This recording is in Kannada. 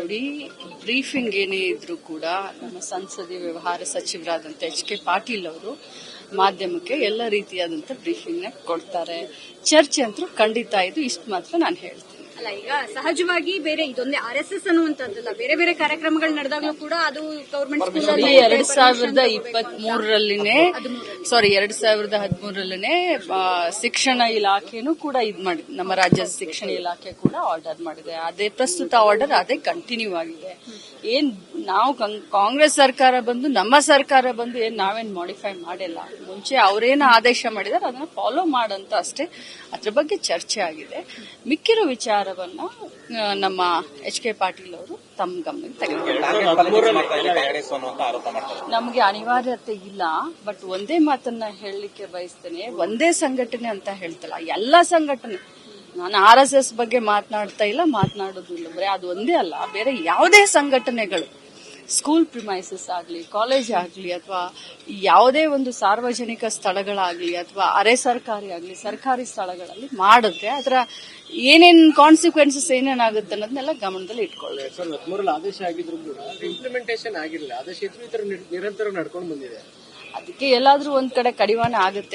ನೋಡಿ, ಬ್ರೀಫಿಂಗ್ ಏನೇ ಇದ್ರೂ ಕೂಡ ನಮ್ಮ ಸಂಸದೀಯ ವ್ಯವಹಾರ ಸಚಿವರಾದಂಥ HK ಪಾಟೀಲ್ ಅವರು ಮಾಧ್ಯಮಕ್ಕೆ ಎಲ್ಲ ರೀತಿಯಾದಂಥ ಬ್ರೀಫಿಂಗ್ನ ಕೊಡ್ತಾರೆ. ಚರ್ಚೆ ಅಂತೂ ಖಂಡಿತ ಇದು, ಇಷ್ಟು ಮಾತ್ರ ನಾನು ಹೇಳ್ತೀನಿ. ಅಲ್ಲ, ಈಗ ಸಹಜವಾಗಿ ಬೇರೆ ಇದೊಂದೇ RSS ಅನ್ನುವಂಥದ್ದಲ್ಲ, ಬೇರೆ ಬೇರೆ ಕಾರ್ಯಕ್ರಮಗಳು ನಡೆದಾಗಲೂ ಕೂಡ ಅದು ಗವರ್ಮೆಂಟ್ 2013ರಲ್ಲಿನೇ ಶಿಕ್ಷಣ ಇಲಾಖೆನೂ ಕೂಡ ಇದ್ ಮಾಡಿದೆ. ನಮ್ಮ ರಾಜ್ಯದ ಶಿಕ್ಷಣ ಇಲಾಖೆ ಕೂಡ ಆರ್ಡರ್ ಮಾಡಿದೆ. ಅದೇ ಪ್ರಸ್ತುತ ಆರ್ಡರ್ ಅದೇ ಕಂಟಿನ್ಯೂ ಆಗಿದೆ. ಏನ್ ನಾವು ಕಾಂಗ್ರೆಸ್ ಸರ್ಕಾರ ಬಂದು, ನಮ್ಮ ಸರ್ಕಾರ ಬಂದು ಏನ್ ನಾವೇನ್ ಮಾಡಿಫೈ ಮಾಡಿಲ್ಲ. ಮುಂಚೆ ಅವರೇನು ಆದೇಶ ಮಾಡಿದಾರೆ ಅದನ್ನ ಫಾಲೋ ಮಾಡಂತ ಅಷ್ಟೇ. ಅದ್ರ ಬಗ್ಗೆ ಚರ್ಚೆ ಆಗಿದೆ. ಮಿಕ್ಕಿರೋ ವಿಚಾರವನ್ನ ನಮ್ಮ HK ಪಾಟೀಲ್ ಅವರು ತಮ್ಮ ಗಮನಕ್ಕೆ ತೆಗೆದುಕೊಳ್ಳುತ್ತಾರೆ. ನಮಗೆ ಅನಿವಾರ್ಯತೆ ಇಲ್ಲ. ಬಟ್ ಒಂದೇ ಮಾತನ್ನ ಹೇಳಲಿಕ್ಕೆ ಬಯಸ್ತೇನೆ, ಒಂದೇ ಸಂಘಟನೆ ಅಂತ ಹೇಳ್ತಲ್ಲ, ಎಲ್ಲಾ ಸಂಘಟನೆ. ನಾನು RSS ಬಗ್ಗೆ ಮಾತನಾಡ್ತಾ ಇಲ್ಲ, ಮಾತನಾಡೋದಿಲ್ಲ. ಬರೀ ಅದು ಒಂದೇ ಅಲ್ಲ, ಬೇರೆ ಯಾವುದೇ ಸಂಘಟನೆಗಳು ಸ್ಕೂಲ್ ಪ್ರಿಮೈಸಸ್ ಆಗಲಿ, ಕಾಲೇಜ್ ಆಗಲಿ, ಅಥವಾ ಯಾವುದೇ ಒಂದು ಸಾರ್ವಜನಿಕ ಸ್ಥಳಗಳಾಗಲಿ, ಅಥವಾ ಅರೆ ಸರ್ಕಾರಿ ಆಗಲಿ, ಸರ್ಕಾರಿ ಸ್ಥಳಗಳಲ್ಲಿ ಮಾಡಿದ್ರೆ ಅದರ ಏನೇನ್ ಕಾನ್ಸಿಕ್ವೆನ್ಸಸ್ ಏನೇನಾಗುತ್ತೆ ಅನ್ನೋದನ್ನೆಲ್ಲ ಗಮನದಲ್ಲಿ ಇಟ್ಕೊಳ್ಳಿ. 2013 ಆದೇಶ ಆಗಿದ್ರು ಕೂಡ ಇಂಪ್ಲಿಮೆಂಟೇಷನ್ ಆಗಿರಲಿಲ್ಲ. ಆದೇಶ ನಿರಂತರ ನಡ್ಕೊಂಡು ಬಂದಿದೆ. ಅದಕ್ಕೆ ಎಲ್ಲಾದ್ರೂ ಒಂದ್ ಕಡೆ ಕಡಿವಾಣ ಆಗುತ್ತೆ.